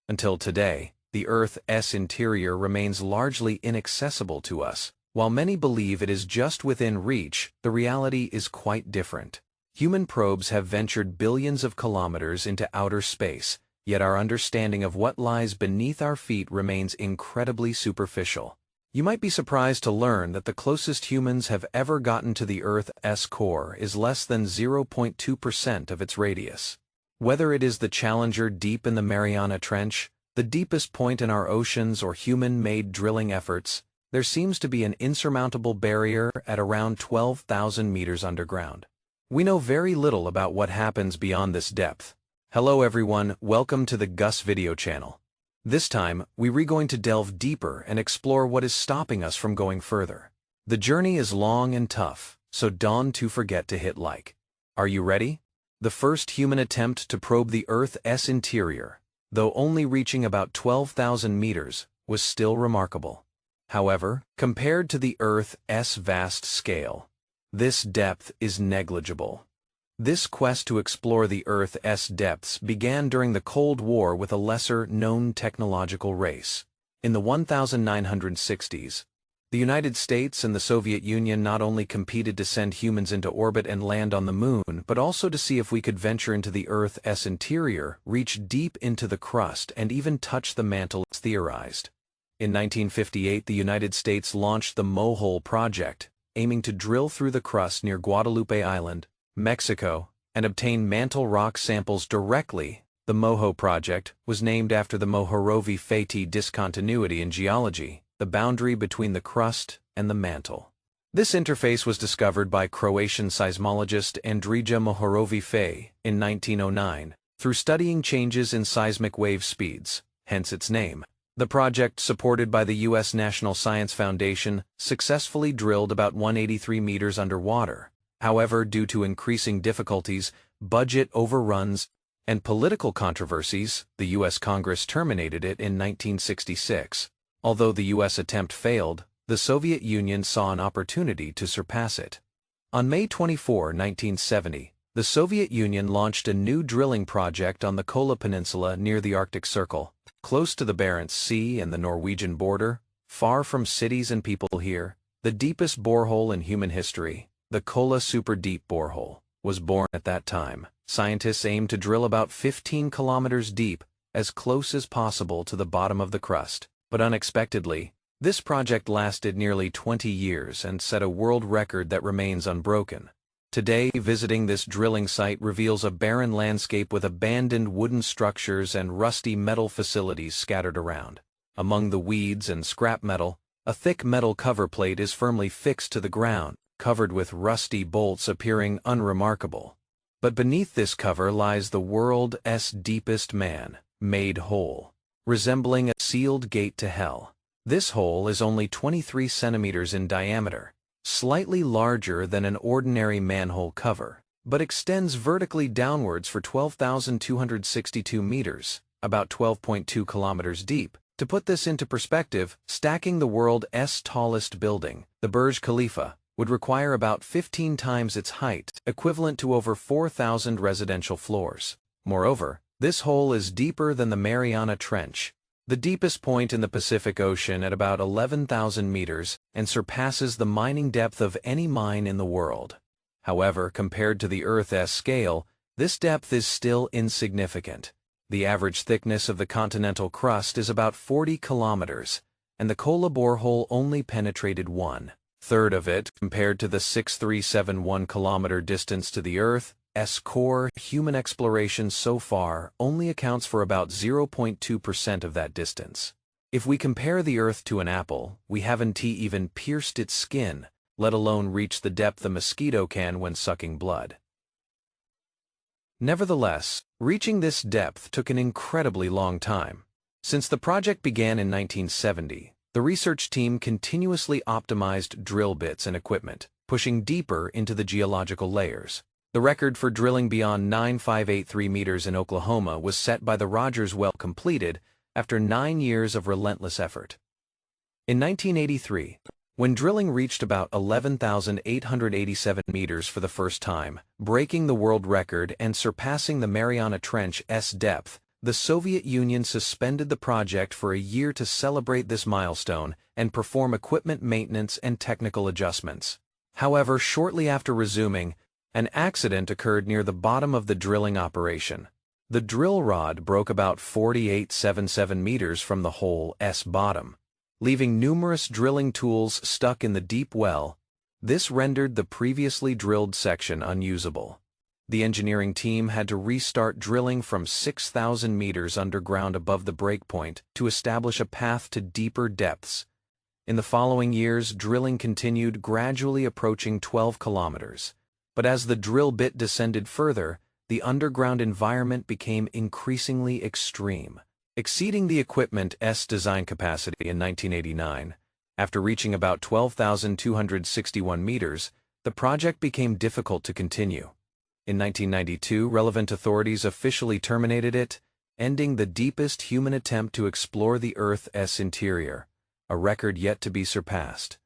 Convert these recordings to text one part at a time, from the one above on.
Until today, the Earth's interior remains largely inaccessible to us. While many believe it is just within reach, the reality is quite different. Human probes have ventured billions of kilometers into outer space, yet our understanding of what lies beneath our feet remains incredibly superficial. You might be surprised to learn that the closest humans have ever gotten to the Earth's core is less than 0.2% of its radius. Whether it is the Challenger deep in the Mariana Trench, the deepest point in our oceans, or human-made drilling efforts, there seems to be an insurmountable barrier at around 12,000 meters underground. We know very little about what happens beyond this depth. Hello everyone, welcome to the Gus video channel. This time, we're going to delve deeper and explore what is stopping us from going further. The journey is long and tough, so don't forget to hit like. Are you ready? The first human attempt to probe the Earth's interior, though only reaching about 12,000 meters, was still remarkable. However, compared to the Earth's vast scale, this depth is negligible. This quest to explore the Earth's depths began during the Cold War with a lesser-known technological race. In the 1960s, the United States and the Soviet Union not only competed to send humans into orbit and land on the moon, but also to see if we could venture into the Earth's interior, reach deep into the crust, and even touch the mantle, as theorized. In 1958, the United States launched the Mohole project, aiming to drill through the crust near Guadalupe Island, Mexico, and obtain mantle rock samples directly. The Mohole project was named after the Mohorovi-Fati discontinuity in geology, the boundary between the crust and the mantle. This interface was discovered by Croatian seismologist Andrija Mohorovi-Fati in 1909 through studying changes in seismic wave speeds, hence its name. The project, supported by the U.S. National Science Foundation, successfully drilled about 183 meters underwater. However, due to increasing difficulties, budget overruns, and political controversies, the U.S. Congress terminated it in 1966. Although the U.S. attempt failed, the Soviet Union saw an opportunity to surpass it. On May 24, 1970, the Soviet Union launched a new drilling project on the Kola Peninsula near the Arctic Circle, close to the Barents Sea and the Norwegian border, far from cities and people here. The deepest borehole in human history, the Kola Superdeep Borehole, was born at that time. Scientists aimed to drill about 15 kilometers deep, as close as possible to the bottom of the crust. But unexpectedly, this project lasted nearly 20 years and set a world record that remains unbroken. Today, visiting this drilling site reveals a barren landscape with abandoned wooden structures and rusty metal facilities scattered around. Among the weeds and scrap metal, a thick metal cover plate is firmly fixed to the ground, covered with rusty bolts appearing unremarkable. But beneath this cover lies the world's deepest man-made hole, resembling a sealed gate to hell. This hole is only 23 centimeters in diameter, slightly larger than an ordinary manhole cover, but extends vertically downwards for 12,262 meters, about 12.2 kilometers deep. To put this into perspective, stacking the world's tallest building, the Burj Khalifa, would require about 15 times its height, equivalent to over 4,000 residential floors. Moreover, this hole is deeper than the Mariana Trench, the deepest point in the Pacific Ocean, at about 11,000 meters, and surpasses the mining depth of any mine in the world. However, compared to the Earth's scale, this depth is still insignificant. The average thickness of the continental crust is about 40 kilometers, and the Kola borehole only penetrated 1/3 of it. Compared to the 6,371 kilometer distance to the Earth's core, human exploration so far only accounts for about 0.2% of that distance. If we compare the Earth to an apple, we haven't even pierced its skin, let alone reach the depth a mosquito can when sucking blood. Nevertheless, reaching this depth took an incredibly long time. Since the project began in 1970, the research team continuously optimized drill bits and equipment, pushing deeper into the geological layers. The record for drilling beyond 9,583 meters in Oklahoma was set by the Rogers well, completed after 9 years of relentless effort. In 1983, when drilling reached about 11,887 meters for the first time, breaking the world record and surpassing the Mariana Trench's depth, The Soviet Union suspended the project for a year to celebrate this milestone and perform equipment maintenance and technical adjustments. However, shortly after resuming, an accident occurred near the bottom of the drilling operation. The drill rod broke about 48.77 meters from the hole's bottom, leaving numerous drilling tools stuck in the deep well. This rendered the previously drilled section unusable. The engineering team had to restart drilling from 6,000 meters underground above the breakpoint to establish a path to deeper depths. In the following years, drilling continued, gradually approaching 12 kilometers. But as the drill bit descended further, the underground environment became increasingly extreme, exceeding the equipment's design capacity in 1989. After reaching about 12,261 meters, the project became difficult to continue. In 1992, relevant authorities officially terminated it, ending the deepest human attempt to explore the Earth's interior, a record yet to be surpassed.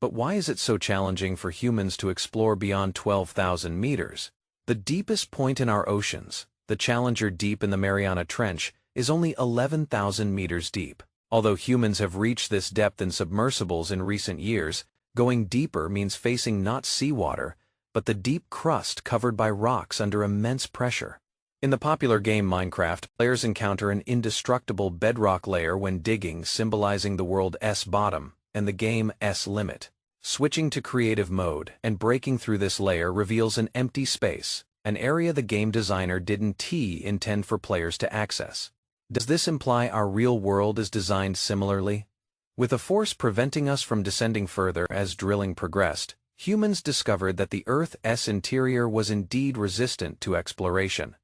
But why is it so challenging for humans to explore beyond 12,000 meters? The deepest point in our oceans, the Challenger Deep in the Mariana Trench, is only 11,000 meters deep. Although humans have reached this depth in submersibles in recent years, going deeper means facing not seawater, but the deep crust covered by rocks under immense pressure. In the popular game Minecraft, players encounter an indestructible bedrock layer when digging, symbolizing the world's bottom and the game's limit. Switching to creative mode and breaking through this layer reveals an empty space, an area the game designer didn't intend for players to access. Does this imply our real world is designed similarly? With a force preventing us from descending further as drilling progressed, humans discovered that the Earth's interior was indeed resistant to exploration.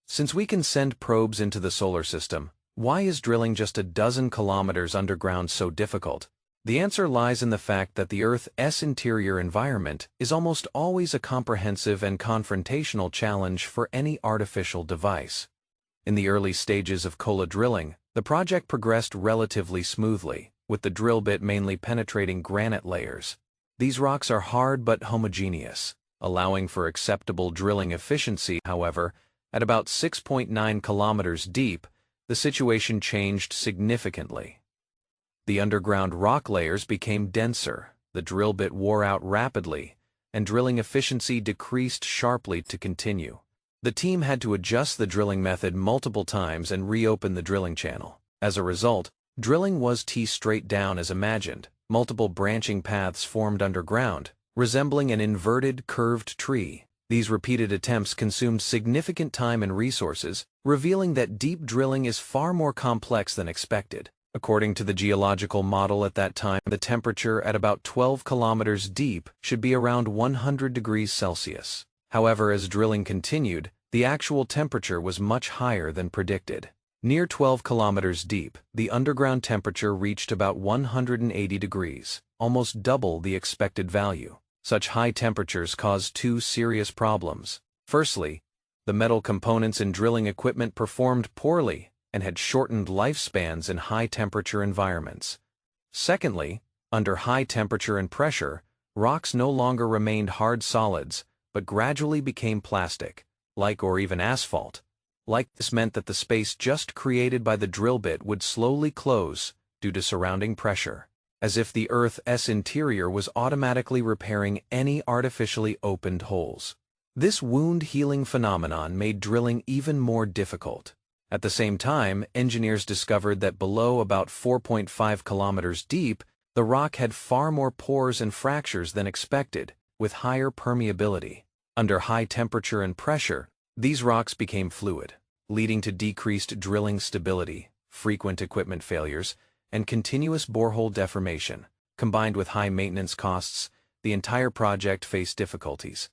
Since we can send probes into the solar system, why is drilling just a dozen kilometers underground so difficult? The answer lies in the fact that the Earth's interior environment is almost always a comprehensive and confrontational challenge for any artificial device. In the early stages of Kola drilling, the project progressed relatively smoothly, with the drill bit mainly penetrating granite layers. These rocks are hard but homogeneous, allowing for acceptable drilling efficiency. However, at about 6.9 kilometers deep, the situation changed significantly. The underground rock layers became denser, the drill bit wore out rapidly, and drilling efficiency decreased sharply to continue. The team had to adjust the drilling method multiple times and reopen the drilling channel. As a result, drilling was straight down as imagined. Multiple branching paths formed underground, resembling an inverted, curved tree. These repeated attempts consumed significant time and resources, revealing that deep drilling is far more complex than expected. According to the geological model at that time, the temperature at about 12 kilometers deep should be around 100 degrees Celsius. However, as drilling continued, the actual temperature was much higher than predicted. Near 12 kilometers deep, the underground temperature reached about 180 degrees, almost double the expected value. Such high temperatures caused two serious problems. Firstly, the metal components in drilling equipment performed poorly and had shortened lifespans in high-temperature environments. Secondly, under high temperature and pressure, rocks no longer remained hard solids, but gradually became plastic, like or even asphalt. This meant that the space just created by the drill bit would slowly close due to surrounding pressure, as if the Earth's interior was automatically repairing any artificially opened holes. This wound-healing phenomenon made drilling even more difficult. At the same time, engineers discovered that below about 4.5 kilometers deep, the rock had far more pores and fractures than expected, with higher permeability. Under high temperature and pressure, these rocks became fluid, leading to decreased drilling stability, frequent equipment failures, and continuous borehole deformation. Combined with high maintenance costs, the entire project faced difficulties.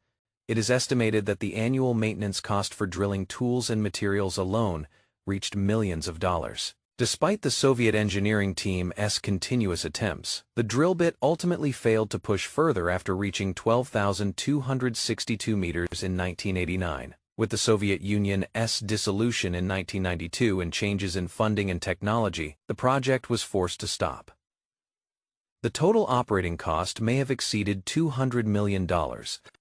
It is estimated that the annual maintenance cost for drilling tools and materials alone reached millions of dollars. Despite the Soviet engineering team's continuous attempts, the drill bit ultimately failed to push further after reaching 12,262 meters in 1989. With the Soviet Union's dissolution in 1992 and changes in funding and technology, the project was forced to stop. The total operating cost may have exceeded $200 million.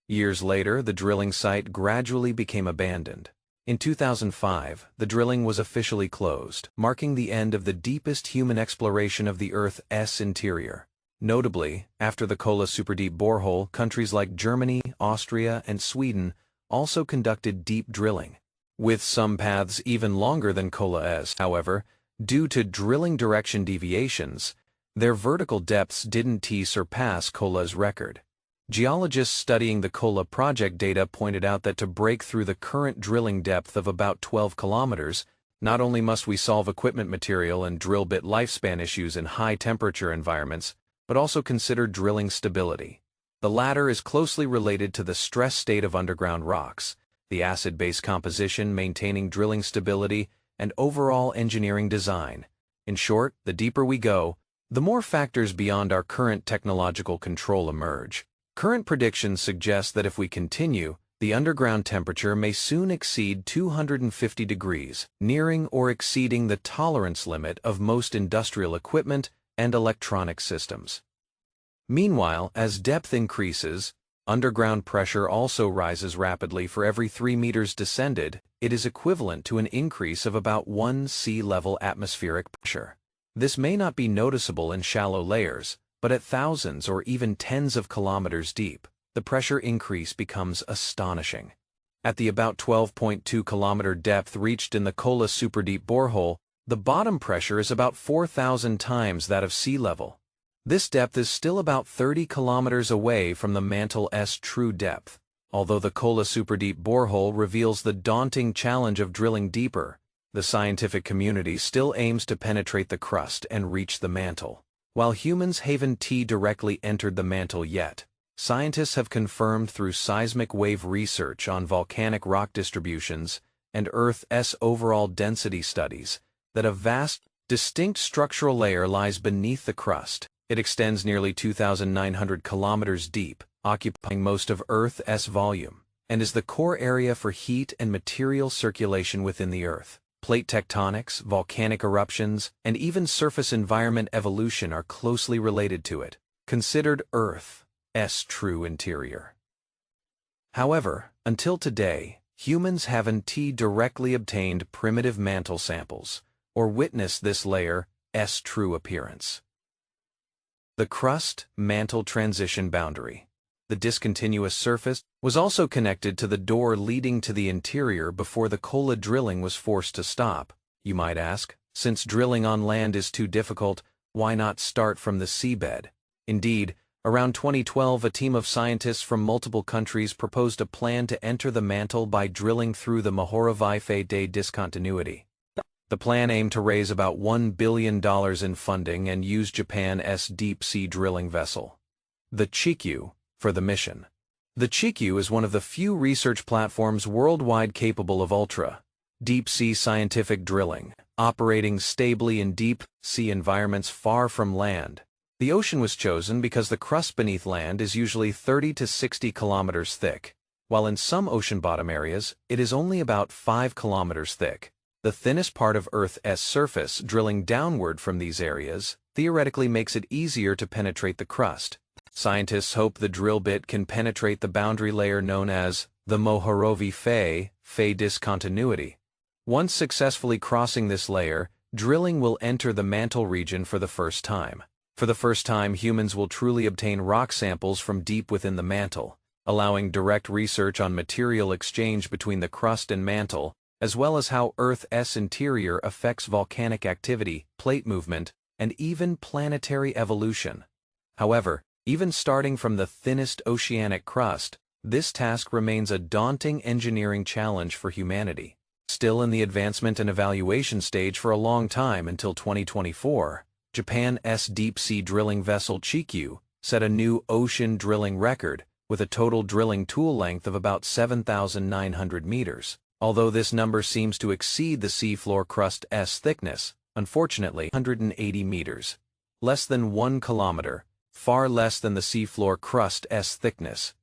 Years later, the drilling site gradually became abandoned. In 2005, the drilling was officially closed, marking the end of the deepest human exploration of the Earth's interior. Notably, after the Kola Superdeep Borehole, countries like Germany, Austria, and Sweden also conducted deep drilling, with some paths even longer than Kola's. However, due to drilling direction deviations, their vertical depths didn't surpass Kola's record. Geologists studying the Kola project data pointed out that to break through the current drilling depth of about 12 kilometers, not only must we solve equipment material and drill bit lifespan issues in high-temperature environments, but also consider drilling stability. The latter is closely related to the stress state of underground rocks, the acid-base composition maintaining drilling stability, and overall engineering design. In short, the deeper we go, the more factors beyond our current technological control emerge. Current predictions suggest that if we continue, the underground temperature may soon exceed 250 degrees, nearing or exceeding the tolerance limit of most industrial equipment and electronic systems. Meanwhile, as depth increases, underground pressure also rises rapidly. For every 3 meters descended, it is equivalent to an increase of about 1 sea-level atmospheric pressure. This may not be noticeable in shallow layers, but at thousands or even tens of kilometers deep, the pressure increase becomes astonishing. At the about 12.2-kilometer depth reached in the Kola Superdeep Borehole, the bottom pressure is about 4,000 times that of sea level. This depth is still about 30 kilometers away from the Mantle's true depth. Although the Kola Superdeep Borehole reveals the daunting challenge of drilling deeper, the scientific community still aims to penetrate the crust and reach the mantle. While humans haven't directly entered the mantle yet, scientists have confirmed through seismic wave research on volcanic rock distributions and Earth's overall density studies that a vast, distinct structural layer lies beneath the crust. It extends nearly 2,900 kilometers deep, occupying most of Earth's volume, and is the core area for heat and material circulation within the Earth. Plate tectonics, volcanic eruptions, and even surface environment evolution are closely related to it, considered Earth's true interior. However, until today, humans haven't directly obtained primitive mantle samples, or witnessed this layer's true appearance. The crust-mantle transition boundary. The discontinuous surface was also connected to the door leading to the interior before the Kola drilling was forced to stop. You might ask, since drilling on land is too difficult, why not start from the seabed? Indeed, around 2012 a team of scientists from multiple countries proposed a plan to enter the mantle by drilling through the Mohole de discontinuity. The plan aimed to raise about $1 billion in funding and use Japan's deep-sea drilling vessel, the Chikyu, for the mission. The Chikyu is one of the few research platforms worldwide capable of ultra-deep-sea scientific drilling, operating stably in deep-sea environments far from land. The ocean was chosen because the crust beneath land is usually 30 to 60 kilometers thick, while in some ocean bottom areas, it is only about 5 kilometers thick. The thinnest part of Earth's surface, drilling downward from these areas, theoretically makes it easier to penetrate the crust. Scientists hope the drill bit can penetrate the boundary layer known as the Mohole discontinuity. Once successfully crossing this layer, drilling will enter the mantle region for the first time. For the first time, humans will truly obtain rock samples from deep within the mantle, allowing direct research on material exchange between the crust and mantle, as well as how Earth's interior affects volcanic activity, plate movement, and even planetary evolution. However, even starting from the thinnest oceanic crust, this task remains a daunting engineering challenge for humanity. Still in the advancement and evaluation stage for a long time until 2024, Japan's deep-sea drilling vessel Chikyu set a new ocean drilling record with a total drilling tool length of about 7,900 meters. Although this number seems to exceed the seafloor crust's thickness, unfortunately 180 meters, less than 1 kilometer, far less than the seafloor crust's thickness.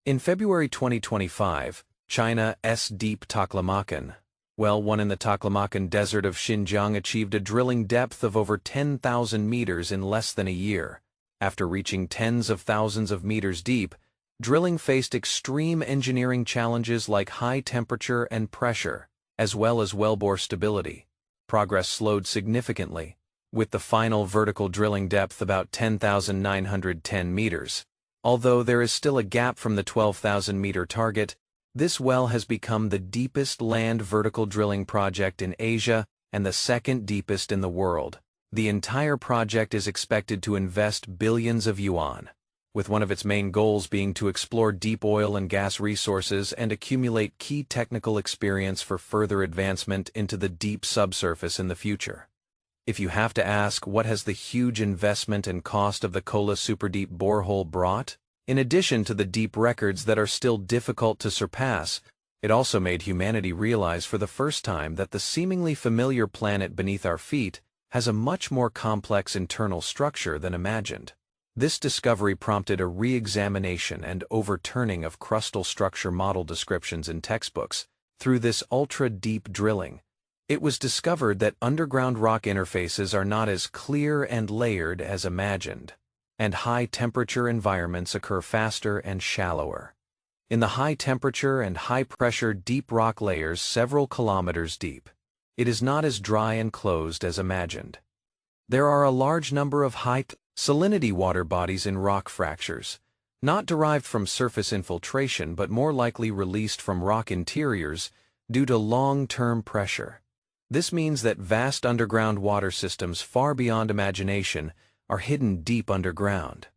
In February 2025, China's deep Taklamakan well one in the Taklamakan desert of Xinjiang achieved a drilling depth of over 10,000 meters in less than a year. After reaching tens of thousands of meters deep, Drilling faced extreme engineering challenges like high temperature and pressure, as well as wellbore stability. Progress slowed significantly, with the final vertical drilling depth about 10,910 meters. Although there is still a gap from the 12,000-meter target, this well has become the deepest land vertical drilling project in Asia and the second deepest in the world. The entire project is expected to invest billions of yuan, with one of its main goals being to explore deep oil and gas resources and accumulate key technical experience for further advancement into the deep subsurface in the future. If you have to ask what has the huge investment and cost of the Kola Superdeep Borehole brought, in addition to the deep records that are still difficult to surpass, it also made humanity realize for the first time that the seemingly familiar planet beneath our feet has a much more complex internal structure than imagined. This discovery prompted a re-examination and overturning of crustal structure model descriptions in textbooks. Through this ultra-deep drilling, it was discovered that underground rock interfaces are not as clear and layered as imagined, and high-temperature environments occur faster and shallower. In the high-temperature and high-pressure deep rock layers several kilometers deep, it is not as dry and closed as imagined. There are a large number of high salinity water bodies in rock fractures, not derived from surface infiltration but more likely released from rock interiors due to long-term pressure. This means that vast underground water systems far beyond imagination are hidden deep underground.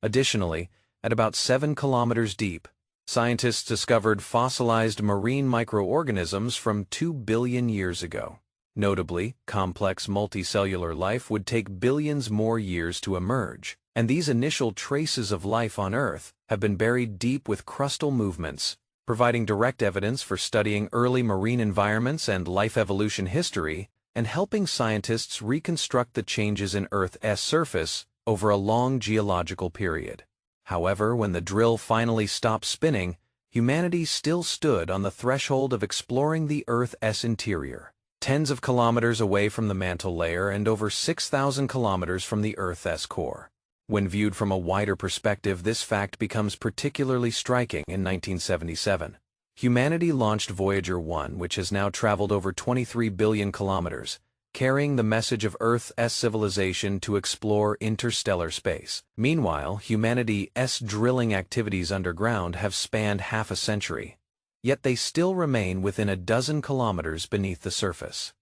Additionally, at about 7 kilometers deep, scientists discovered fossilized marine microorganisms from 2 billion years ago. Notably, complex multicellular life would take billions more years to emerge, and these initial traces of life on Earth have been buried deep with crustal movements, providing direct evidence for studying early marine environments and life evolution history, and helping scientists reconstruct the changes in Earth's surface over a long geological period. However, when the drill finally stopped spinning, humanity still stood on the threshold of exploring the Earth's interior. Tens of kilometers away from the mantle layer and over 6,000 kilometers from the Earth's core. When viewed from a wider perspective, this fact becomes particularly striking. In 1977, humanity launched Voyager 1, which has now traveled over 23 billion kilometers, carrying the message of Earth's civilization to explore interstellar space. Meanwhile, humanity's drilling activities underground have spanned half a century. Yet they still remain within a dozen kilometers beneath the surface.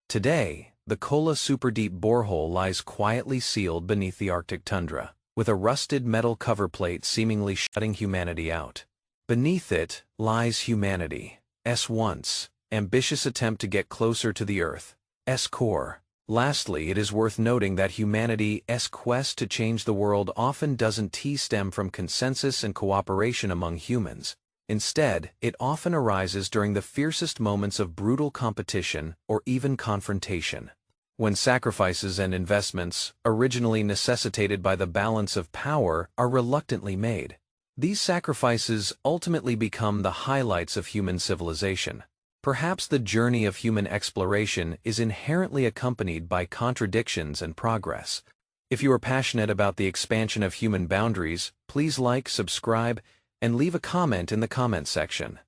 Today, the Kola Superdeep Borehole lies quietly sealed beneath the Arctic tundra, with a rusted metal cover plate seemingly shutting humanity out. Beneath it lies humanity's once ambitious attempt to get closer to the Earth's core. Lastly, it is worth noting that humanity's quest to change the world often doesn't stem from consensus and cooperation among humans. Instead, it often arises during the fiercest moments of brutal competition or even confrontation. When sacrifices and investments, originally necessitated by the balance of power, are reluctantly made. These sacrifices ultimately become the highlights of human civilization. Perhaps the journey of human exploration is inherently accompanied by contradictions and progress. If you are passionate about the expansion of human boundaries, please like, subscribe, and leave a comment in the comment section.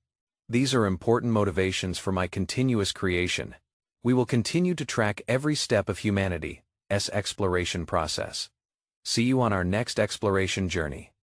These are important motivations for my continuous creation. We will continue to track every step of humanity's exploration process. See you on our next exploration journey.